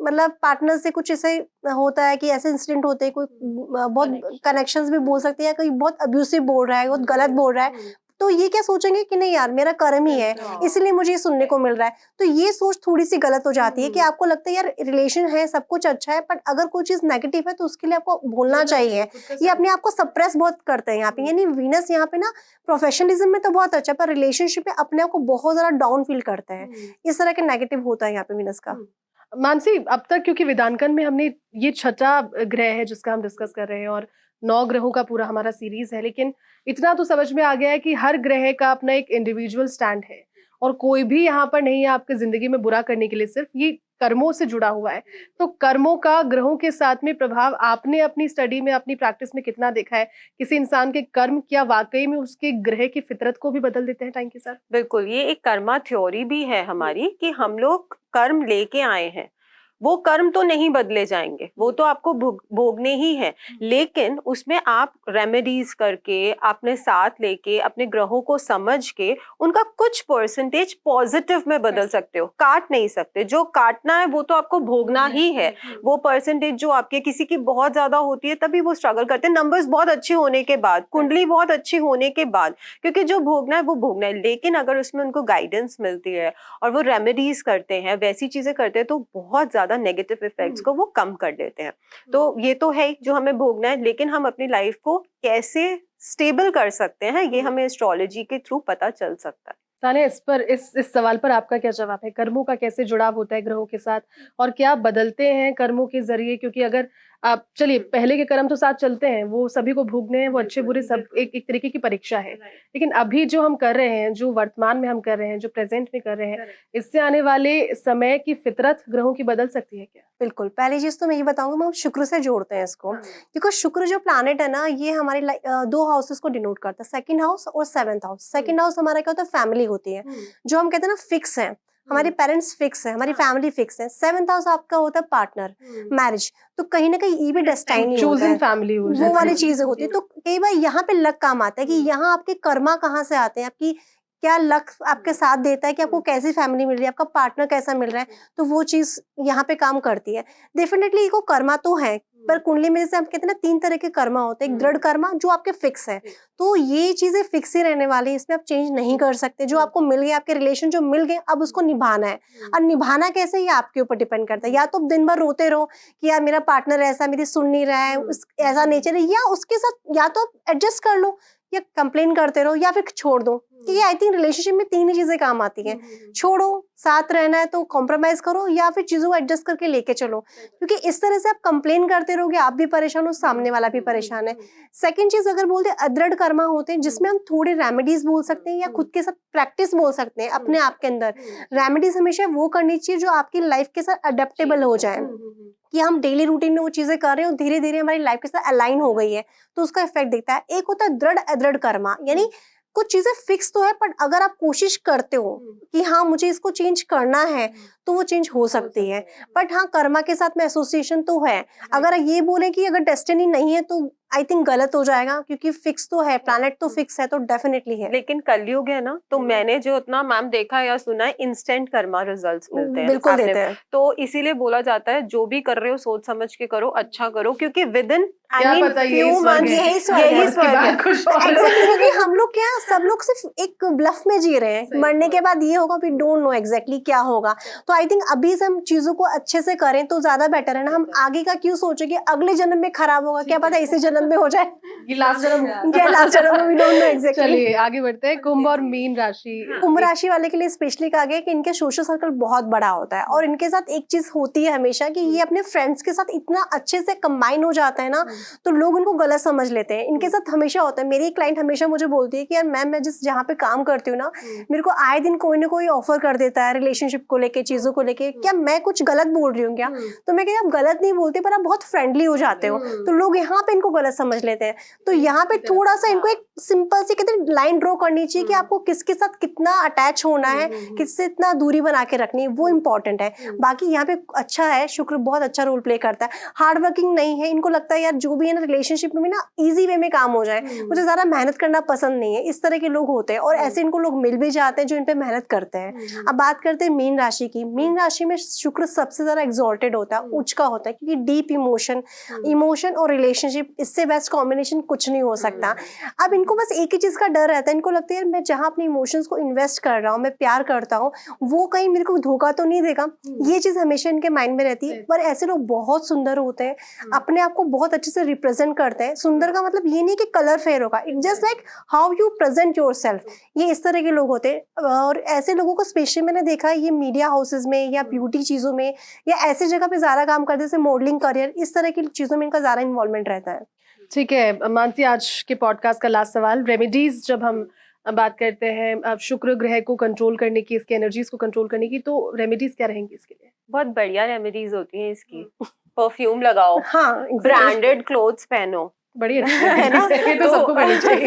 मतलब पार्टनर से कुछ ऐसे होता है कि ऐसे इंसिडेंट होते हैं, कोई बहुत कनेक्शंस भी बोल सकते हैं, या कोई बहुत अब्यूसिव बोल रहा है, बहुत गलत बोल रहा है, तो ये क्या सोचेंगे कि नहीं यार मेरा कर्म ही है, इसलिए मुझे ये सुनने को मिल रहा है। तो ये सोच थोड़ी सी गलत हो जाती है कि आपको लगता है यार रिलेशन है, सब कुछ अच्छा है, बट अगर कोई चीज नेगेटिव है तो उसके लिए आपको बोलना चाहिए। ये अपने आप को सप्रेस बहुत करते हैं यहाँ पे, यानी वीनस यहाँ पे ना प्रोफेशनलिज्म में तो बहुत अच्छा है, पर रिलेशनशिप में अपने आप को बहुत ज्यादा डाउन फील करते हैं। इस तरह के नेगेटिव होता है यहाँ पे वीनस का। मानसी, अब तक क्योंकि वेदांकन में हमने ये 6ठा ग्रह है जिसका हम डिस्कस कर रहे हैं और 9 ग्रहों का पूरा हमारा सीरीज है, लेकिन इतना तो समझ में आ गया है कि हर ग्रह का अपना एक इंडिविजुअल स्टैंड है और कोई भी यहाँ पर नहीं है आपकी जिंदगी में बुरा करने के लिए, सिर्फ ये कर्मों से जुड़ा हुआ है। तो कर्मों का ग्रहों के साथ में प्रभाव आपने अपनी स्टडी में, अपनी प्रैक्टिस में कितना देखा है? किसी इंसान के कर्म क्या वाकई में उसके ग्रह की फितरत को भी बदल देते हैं टाइम के साथ? बिल्कुल, ये एक कर्मा थ्योरी भी है हमारी कि हम लोग कर्म लेके आए हैं, वो कर्म तो नहीं बदले जाएंगे, वो तो आपको भोगने ही है, लेकिन उसमें आप रेमेडीज करके, अपने साथ लेके, अपने ग्रहों को समझ के उनका कुछ परसेंटेज पॉजिटिव में बदल सकते हो। काट नहीं सकते, जो काटना है वो तो आपको भोगना ही है। वो परसेंटेज जो आपके किसी की बहुत ज्यादा होती है तभी वो स्ट्रगल करते हैं, नंबर्स बहुत अच्छे होने के बाद, कुंडली बहुत अच्छी होने के बाद, क्योंकि जो भोगना है वो भोगना है। लेकिन अगर उसमें उनको गाइडेंस मिलती है और वो रेमेडीज करते हैं, वैसी चीजें करते हैं, तो बहुत ज्यादा नेगेटिव इफेक्ट्स को वो कम कर देते हैं। तो ये तो है जो हमें भोगना है, लेकिन हम अपनी लाइफ को कैसे स्टेबल कर सकते हैं ये हमें एस्ट्रोलॉजी के थ्रू पता चल सकता है। ताने, इस पर इस सवाल पर आपका क्या जवाब है? कर्मों का कैसे जुड़ाव होता है ग्रहों के साथ और क्या बदलते हैं कर्मों के जरिए? क्योंकि अगर आप चलिए, पहले के कर्म तो साथ चलते हैं, वो सभी को भोगने हैं, वो अच्छे बुरे सब एक तरीके की परीक्षा है। लेकिन अभी जो हम कर रहे हैं, जो वर्तमान में हम कर रहे हैं, जो प्रेजेंट में कर रहे हैं, इससे आने वाले समय की फितरत ग्रहों की बदल सकती है क्या? बिल्कुल, पहली चीज तो मैं ये बताऊंगी, हम शुक्र से जोड़ते हैं इसको, क्योंकि शुक्र जो प्लैनेट है ना, ये हमारे 2 हाउसेस को डिनोट करता है, 2nd हाउस और 7th हाउस। 2nd हाउस हमारा क्या होता है? फैमिली होती है, जो हम कहते हैं ना फिक्स है, हमारे पेरेंट्स फिक्स है, हमारी फैमिली फिक्स है। 7th हाउस आपका होता है पार्टनर, मैरिज, तो कहीं ना कहीं ये भी डेस्टाइनी होता है, फैमिली वो वाली चीजें होती है। तो कई बार यहाँ पे लक काम आता है कि यहाँ आपके कर्मा कहाँ से आते हैं, आपकी क्या लक आपके साथ देता है कि आपको कैसी फैमिली मिल रही है, आपका पार्टनर कैसा मिल रहा है, तो वो चीज यहाँ पे काम करती है। डेफिनेटली को कर्मा तो है, पर कुंडली में जैसे हम कहते हैं ना 3 तरह के कर्मा होते हैं। एक दृढ़ कर्मा जो आपके फिक्स है, तो ये चीजें फिक्स ही रहने वाली है, इसमें आप चेंज नहीं कर सकते। जो आपको मिल गया, आपके रिलेशन जो मिल गए, अब उसको निभाना है। और निभाना कैसे, ये आपके ऊपर डिपेंड करता है। या तो दिन भर रोते रहो कि यार मेरा पार्टनर ऐसा, मेरी सुन नहीं रहा है, ऐसा नेचर है, या उसके साथ या तो एडजस्ट कर लो, या कंप्लेन करते रहो, या फिर छोड़ दो। कि आई थिंक रिलेशनशिप में 3 ही चीजें काम आती हैं, छोड़ो, साथ रहना है तो कॉम्प्रोमाइज करो, या फिर चीजों को एडजस्ट करके लेके चलो। क्योंकि इस तरह से आप कंप्लेन करते रहोगे, आप भी परेशान हो, सामने वाला भी परेशान है। सेकंड चीज अगर बोलते हैं अदृढ़ कर्मा होते हैं, जिसमें हम थोड़े रेमेडीज बोल सकते हैं या खुद के साथ प्रैक्टिस बोल सकते हैं अपने आप के अंदर। रेमेडीज हमेशा वो करनी चाहिए जो आपकी लाइफ के साथ अडेप्टेबल हो जाए, कि हम डेली रूटीन में वो चीजें कर रहे हैं और धीरे धीरे हमारी लाइफ के साथ अलाइन हो गई है, तो उसका इफेक्ट दिखता है। एक होता है दृढ़ अदृढ़ कर्मा, यानी कुछ चीजें फिक्स तो है, बट अगर आप कोशिश करते हो कि हाँ मुझे इसको चेंज करना है, तो वो चेंज हो सकती है। बट हाँ, कर्मा के साथ में एसोसिएशन तो है। अगर ये बोले कि अगर डेस्टिनी नहीं है तो आई थिंक गलत हो जाएगा, क्योंकि फिक्स तो है, प्लैनेट तो फिक्स है, तो डेफिनेटली है। लेकिन कलयुग है ना, तो मैंने जो उतना मैम देखा या सुना है, इंस्टेंट कर्मा रिजल्ट्स मिलते हैं। बिल्कुल देते हैं। तो इसीलिए बोला जाता है जो भी कर रहे हो सोच समझ के करो, अच्छा करो, क्योंकि विद इन क्योंकि हम लोग क्या, सब लोग सिर्फ एक ब्लफ में जी रहे हैं, मरने के बाद ये होगा, वी डोंट नो एग्जैक्टली क्या होगा। तो आई थिंक अभी से हम चीजों को अच्छे से करें तो ज्यादा बेटर है ना। हम आगे का क्यों सोचे कि अगले जन्म में खराब होगा, क्या पता इसी जन्म में हो जाए, ये लास्ट जन्म वी डोंट नो एग्जैक्टली। चलिए आगे बढ़ते हैं। कुंभ और मीन राशि। कुंभ राशि वाले के लिए स्पेशली कहा गया कि इनके सोशल सर्कल बहुत बड़ा होता है, और इनके साथ एक चीज होती है हमेशा कि ये अपने फ्रेंड्स के साथ इतना अच्छे से कंबाइन हो जाता है ना, तो लोग इनको गलत समझ लेते हैं। इनके साथ हमेशा होता है, मेरी क्लाइंट हमेशा मुझे बोलती है कि यार मैम, मैं जिस जहाँ पे काम करती हूँ ना, मेरे को आए दिन कोई ना कोई ऑफर कर देता है रिलेशनशिप को लेके, चीजों को लेके, क्या मैं कुछ गलत बोल रही हूँ क्या? तो मैं कहती आप गलत नहीं बोलते, पर आप बहुत फ्रेंडली हो जाते हो, तो लोग यहाँ पे इनको गलत समझ लेते हैं। तो यहाँ पे थोड़ा सा इनको एक सिंपल सी कहते हैं लाइन ड्रॉ करनी चाहिए कि आपको किसके साथ कितना अटैच होना है, किससे इतना दूरी बना के रखनी है, वो इम्पोर्टेंट है। बाकी यहाँ पे अच्छा है, शुक्र बहुत अच्छा रोल प्ले करता है। हार्ड वर्किंग नहीं है, इनको लगता है यार जो भी है ना रिलेशनशिप में ना इजी वे में काम हो जाए, मुझे ज्यादा मेहनत करना पसंद नहीं है। इस तरह के लोग होते हैं, और ऐसे इनको लोग मिल भी जाते हैं जो इन पे मेहनत करते हैं। अब बात करते हैं मीन राशि की। मीन राशि में शुक्र सबसे ज्यादा एक्सॉल्टेड होता है, उच्च का होता है, क्योंकि डीप इमोशन और रिलेशनशिप, इससे बेस्ट कॉम्बिनेशन कुछ नहीं हो सकता। अब इनको बस एक ही चीज का डर रहता है, इनको लगता है यार मैं जहाँ अपने इमोशंस को इन्वेस्ट कर रहा हूँ, मैं प्यार करता हूँ, वो कहीं मेरे को धोखा तो नहीं देगा, ये चीज हमेशा इनके माइंड में रहती है। पर ऐसे लोग बहुत सुंदर होते हैं, अपने आप को बहुत अच्छे से रिप्रेजेंट करते हैं। सुंदर का मतलब ये नहीं कि कलर फेयर होगा, it just like how you present yourself, ये इस तरह के लोग होते हैं। और ऐसे लोगों को स्पेशली मैंने देखा है ये मीडिया हाउसेस में या ब्यूटी चीजों में या ऐसी जगह पे ज्यादा काम करते, जैसे मॉडलिंग करियर, इस तरह की चीजों में इनका ज्यादा इन्वॉल्वमेंट रहता है। ठीक है मानसी, आज के पॉडकास्ट का लास्ट सवाल, रेमेडीज जब हम बात करते हैं अब शुक्र ग्रह को कंट्रोल करने की, इसके एनर्जीज को कंट्रोल करने की, तो रेमेडीज क्या रहेंगी इसके लिए? बहुत बढ़िया रेमेडीज होती हैं इसकी। परफ्यूम लगाओ, हाँ, ब्रांडेड क्लोथ्स पहनो, बड़ी अच्छी है ना, ये तो सबको करनी चाहिए।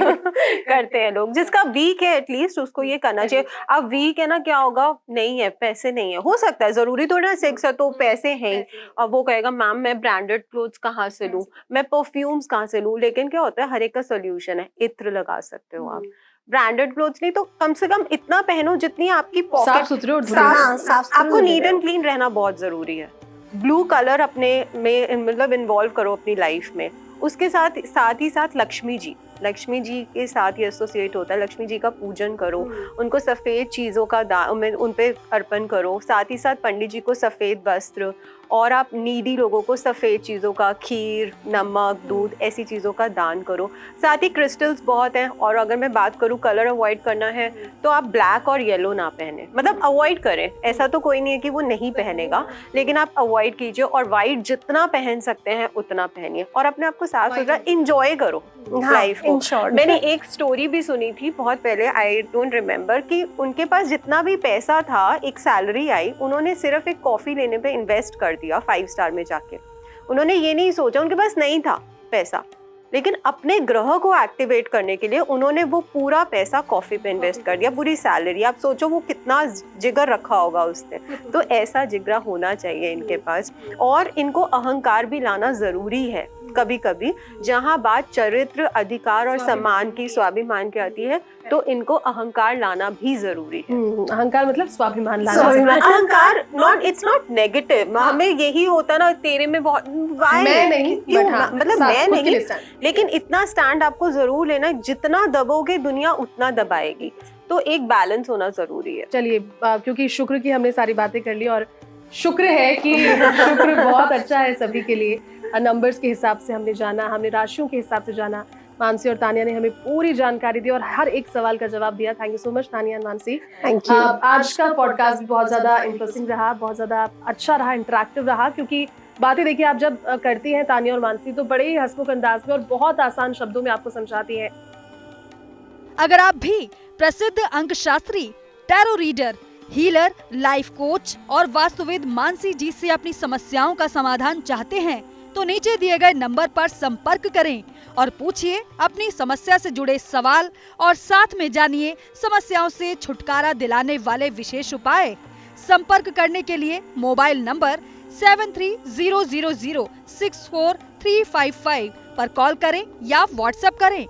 करते हैं लोग। जिसका वीक है एटलीस्ट उसको ये करना चाहिए। अब वीक है ना, क्या होगा, नहीं है पैसे, नहीं है, हो सकता है, जरूरी थोड़ा ना सेक्स है तो पैसे हैं, और वो कहेगा मैम मैं ब्रांडेड क्लोथ्स कहाँ से लूं, मैं परफ्यूम्स कहाँ से लूं। लेकिन क्या होता है, हर एक का सोल्यूशन है, इत्र लगा सकते हो आप। ब्रांडेड क्लोथ्स नहीं तो कम से कम इतना पहनो जितनी आपकी साफ पॉकेट सुथरे और साफ आपको नीट एंड क्लीन रहना बहुत जरूरी है। ब्लू कलर अपने में मतलब इन्वॉल्व करो अपनी लाइफ में। उसके साथ ही साथ लक्ष्मी जी के साथ ही एसोसिएट होता है। लक्ष्मी जी का पूजन करो, उनको सफ़ेद चीज़ों का उन पे अर्पण करो। साथ ही साथ पंडित जी को सफ़ेद वस्त्र, और आप नीडी लोगों को सफ़ेद चीज़ों का, खीर, नमक, दूध, ऐसी चीज़ों का दान करो। साथ ही क्रिस्टल्स बहुत हैं। और अगर मैं बात करूँ कलर अवॉइड करना है तो आप ब्लैक और येलो ना पहने, मतलब अवॉइड करें। ऐसा तो कोई नहीं है कि वो नहीं पहनेगा, लेकिन आप अवॉइड कीजिए। और वाइट जितना पहन सकते हैं उतना पहनिए, और अपने आप को साफ सुथरा इंजॉय करो लाइफ को। मैंने एक स्टोरी भी सुनी थी बहुत पहले, आई डोंट रिमेम्बर, कि उनके पास जितना भी पैसा था, एक सैलरी आई, उन्होंने सिर्फ एक कॉफ़ी लेने पे इन्वेस्ट कर दिया 5 स्टार में जाके। उन्होंने ये नहीं सोचा, उनके पास नहीं था पैसा, लेकिन अपने ग्रह को एक्टिवेट करने के लिए उन्होंने वो पूरा पैसा कॉफ़ी पे इन्वेस्ट कर दिया, पूरी सैलरी। आप सोचो वो कितना जिगर रखा होगा उसने। तो ऐसा जिगरा होना चाहिए इनके पास। और इनको अहंकार भी लाना ज़रूरी है कभी कभी। जहाँ बात चरित्र, अधिकार और सम्मान की, स्वाभिमान की आती है, तो इनको अहंकार लाना भी जरूरी है। अहंकार मतलब स्वाभिमान लाना। अहंकार इट्स नॉट नेगेटिव। हमें यही होता ना, तेरे में बहुत मैं नहीं, मतलब मैं नहीं, लेकिन इतना स्टैंड आपको जरूर लेना, जितना दबोगे दुनिया उतना दबाएगी। तो एक बैलेंस होना जरूरी है। चलिए, क्योंकि शुक्र की हमने सारी बातें कर ली, और शुक्र है कि शुक्र बहुत अच्छा है सभी के लिए। नंबर्स के हिसाब से हमने जाना, हमने राशियों के हिसाब से जाना। मानसी और तानिया ने हमें पूरी जानकारी दी और हर एक सवाल का जवाब दिया। Thank you so much Tania and Mansi. Thank you. आज का पॉडकास्ट भी बहुत ज़्यादा इंटरेस्टिंग रहा, बहुत ज़्यादा अच्छा रहा, इंटरेक्टिव रहा, क्योंकि बातें देखिए आप जब करती हैं तानिया और मानसी, तो बड़े ही हंसमुख अंदाज में और बहुत आसान शब्दों में आपको समझाती हैं। अगर आप भी प्रसिद्ध अंकशास्त्री, tarot reader, healer, life coach और वास्तुविद मानसी जी से अपनी समस्याओं का समाधान चाहते हैं तो नीचे दिए गए नंबर पर संपर्क करें और पूछिए अपनी समस्या से जुड़े सवाल, और साथ में जानिए समस्याओं से छुटकारा दिलाने वाले विशेष उपाय। संपर्क करने के लिए मोबाइल नंबर 7300064355 पर कॉल करें या व्हाट्सएप करें।